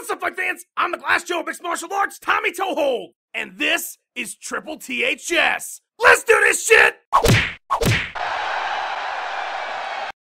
What's up, fight fans? I'm the Glass Joe of Mixed Martial Arts, Tommy Toehold, and this is Triple THS. Let's do this shit!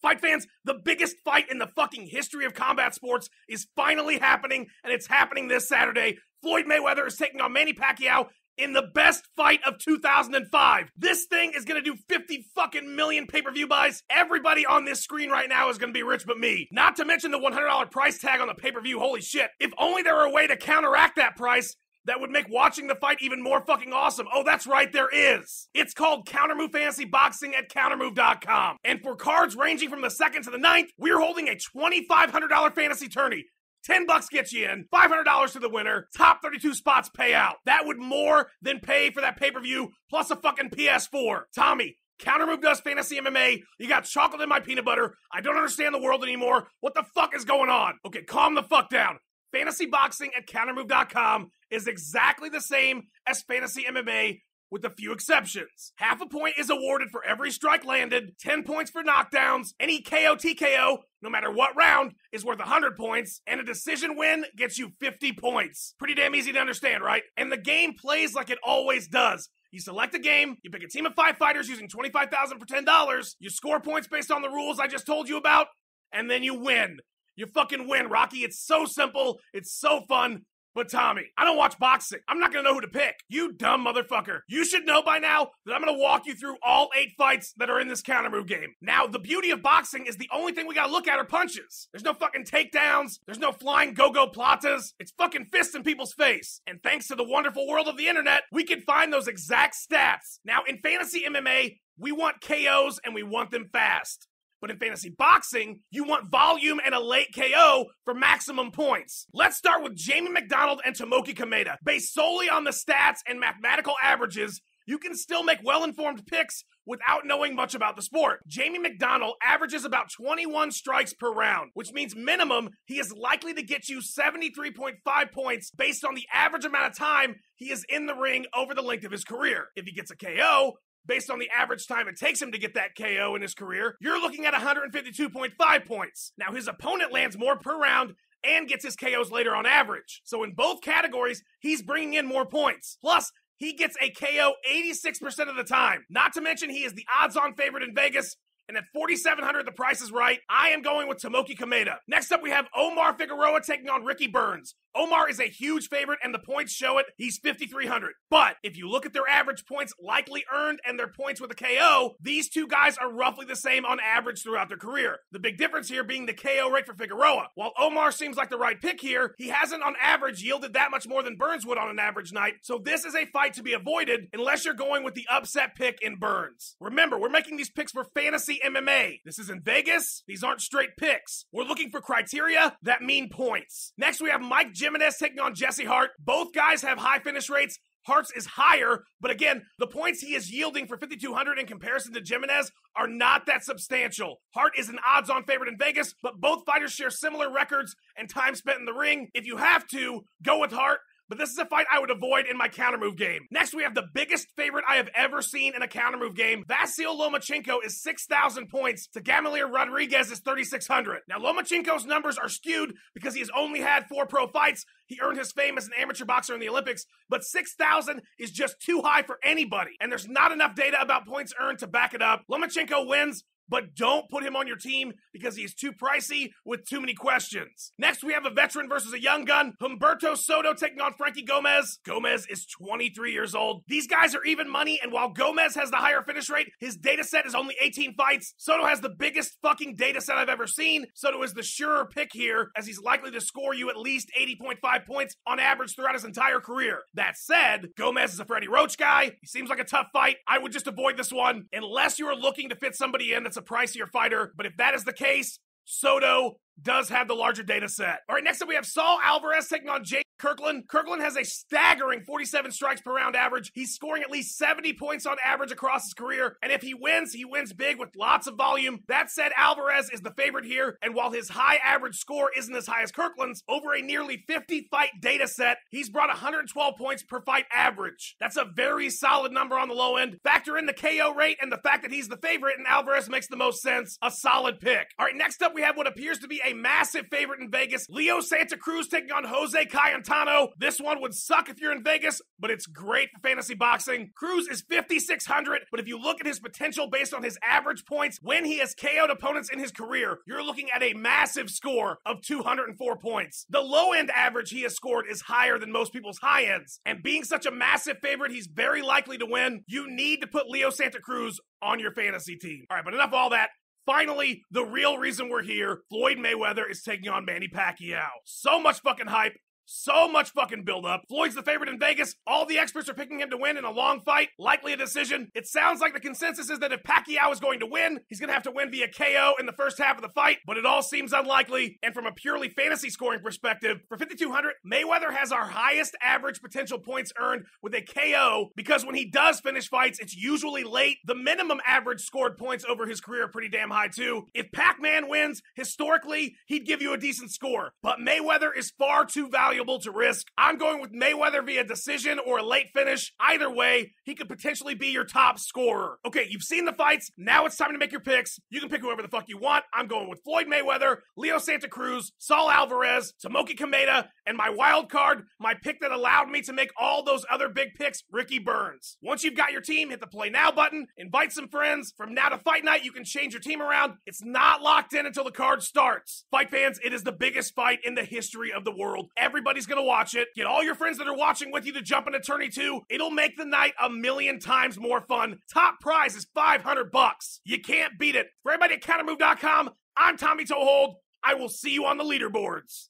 Fight fans, the biggest fight in the fucking history of combat sports is finally happening, and it's happening this Saturday. Floyd Mayweather is taking on Manny Pacquiao in the best fight of 2005. This thing is gonna do 50 fucking million pay-per-view buys. Everybody on this screen right now is gonna be rich but me. Not to mention the $100 price tag on the pay-per-view, holy shit. If only there were a way to counteract that price that would make watching the fight even more fucking awesome. Oh, that's right, there is. It's called Kountermove Fantasy Boxing at Kountermove.com. And for cards ranging from the 2nd to the 9th, we're holding a $2,500 fantasy tourney. $10 gets you in, $500 to the winner, top 32 spots pay out. That would more than pay for that pay-per-view plus a fucking PS4. Tommy, Kountermove does fantasy MMA. You got chocolate in my peanut butter. I don't understand the world anymore. What the fuck is going on? Okay, calm the fuck down. Fantasy Boxing at Kountermove.com is exactly the same as Fantasy MMA with a few exceptions. Half a point is awarded for every strike landed, 10 points for knockdowns, any KO TKO, no matter what round, is worth 100 points, and a decision win gets you 50 points. Pretty damn easy to understand, right? And the game plays like it always does. You select a game, you pick a team of 5 fighters using $25,000 for $10, you score points based on the rules I just told you about, and then you win. You fucking win, Rocky. It's so simple, it's so fun. But Tommy, I don't watch boxing. I'm not gonna know who to pick. You dumb motherfucker. You should know by now that I'm gonna walk you through all 8 fights that are in this Kountermove game. Now, the beauty of boxing is the only thing we gotta look at are punches. There's no fucking takedowns. There's no flying go-go platas. It's fucking fists in people's face. And thanks to the wonderful world of the internet, we can find those exact stats. Now, in fantasy MMA, we want KOs and we want them fast. But in fantasy boxing, you want volume and a late KO for maximum points. Let's start with Jamie McDonald and Tomoki Kameda. Based solely on the stats and mathematical averages, you can still make well-informed picks without knowing much about the sport. Jamie McDonald averages about 21 strikes per round, which means minimum, he is likely to get you 73.5 points based on the average amount of time he is in the ring over the length of his career. If he gets a KO, based on the average time it takes him to get that KO in his career, you're looking at 152.5 points. Now, his opponent lands more per round and gets his KOs later on average. So in both categories, he's bringing in more points. Plus, he gets a KO 86% of the time. Not to mention, he is the odds-on favorite in Vegas. And at 4,700, the price is right. I am going with Tomoki Kameda. Next up, we have Omar Figueroa taking on Ricky Burns. Omar is a huge favorite, and the points show it. He's 5,300. But if you look at their average points likely earned and their points with a KO, these two guys are roughly the same on average throughout their career. The big difference here being the KO rate for Figueroa. While Omar seems like the right pick here, he hasn't on average yielded that much more than Burns would on an average night. So this is a fight to be avoided unless you're going with the upset pick in Burns. Remember, we're making these picks for fantasy MMA. This is in Vegas. These aren't straight picks. We're looking for criteria that mean points. Next, we have Mike Jimenez taking on Jesse Hart. Both guys have high finish rates. Hart's is higher, but again, the points he is yielding for 5,200 in comparison to Jimenez are not that substantial. Hart is an odds-on favorite in Vegas, but both fighters share similar records and time spent in the ring. If you have to, go with Hart. But this is a fight I would avoid in my Kountermove game. Next, we have the biggest favorite I have ever seen in a Kountermove game. Vasyl Lomachenko is 6,000 points to Gamaliel Rodriguez is 3,600. Now, Lomachenko's numbers are skewed because he has only had 4 pro fights. He earned his fame as an amateur boxer in the Olympics, but 6,000 is just too high for anybody. And there's not enough data about points earned to back it up. Lomachenko wins, but don't put him on your team because he's too pricey with too many questions. Next, we have a veteran versus a young gun. Humberto Soto taking on Frankie Gomez. Gomez is 23 years old. These guys are even money, and while Gomez has the higher finish rate, his data set is only 18 fights. Soto has the biggest fucking data set I've ever seen. Soto is the surer pick here, as he's likely to score you at least 80.5 points on average throughout his entire career. That said, Gomez is a Freddie Roach guy. He seems like a tough fight. I would just avoid this one, unless you are looking to fit somebody in that's a pricier fighter. But if that is the case, Soto does have the larger data set. All right, next up we have Saul Alvarez taking on Jay Kirkland has a staggering 47 strikes per round average. He's scoring at least 70 points on average across his career, and if he wins big with lots of volume. That said, Alvarez is the favorite here, and while his high average score isn't as high as Kirkland's, over a nearly 50-fight data set, he's brought 112 points per fight average. That's a very solid number on the low end. Factor in the KO rate and the fact that he's the favorite, and Alvarez makes the most sense. A solid pick. All right, next up we have what appears to be a massive favorite in Vegas. Leo Santa Cruz taking on Jose Cayentano. This one would suck if you're in Vegas, but it's great for fantasy boxing. Cruz is 5,600, but if you look at his potential based on his average points when he has KO'd opponents in his career, you're looking at a massive score of 204 points. The low end average he has scored is higher than most people's high ends, and being such a massive favorite, he's very likely to win. You need to put Leo Santa Cruz on your fantasy team. All right, but enough of all that. Finally, the real reason we're here, Floyd Mayweather is taking on Manny Pacquiao. So much fucking hype. So much fucking build-up. Floyd's the favorite in Vegas. All the experts are picking him to win in a long fight, likely a decision. It sounds like the consensus is that if Pacquiao is going to win, he's going to have to win via KO in the first half of the fight, but it all seems unlikely. And from a purely fantasy scoring perspective, for 5,200, Mayweather has our highest average potential points earned with a KO because when he does finish fights, it's usually late. The minimum average scored points over his career are pretty damn high too. If Pac-Man wins, historically, he'd give you a decent score, but Mayweather is far too valuable to risk. I'm going with Mayweather via decision or a late finish. Either way, he could potentially be your top scorer. Okay, you've seen the fights. Now it's time to make your picks. You can pick whoever the fuck you want. I'm going with Floyd Mayweather, Leo Santa Cruz, Saul Alvarez, Tomoki Kameda, and my wild card, my pick that allowed me to make all those other big picks, Ricky Burns. Once you've got your team, hit the play now button, invite some friends. From now to fight night, you can change your team around. It's not locked in until the card starts. Fight fans, it is the biggest fight in the history of the world. Everybody's gonna watch it. Get all your friends that are watching with you to jump in a tourney too. It'll make the night a million times more fun. Top prize is $500. You can't beat it. For everybody at Kountermove.com, I'm Tommy Toehold. I will see you on the leaderboards.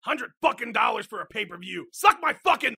$100 fucking for a pay-per-view. Suck my fucking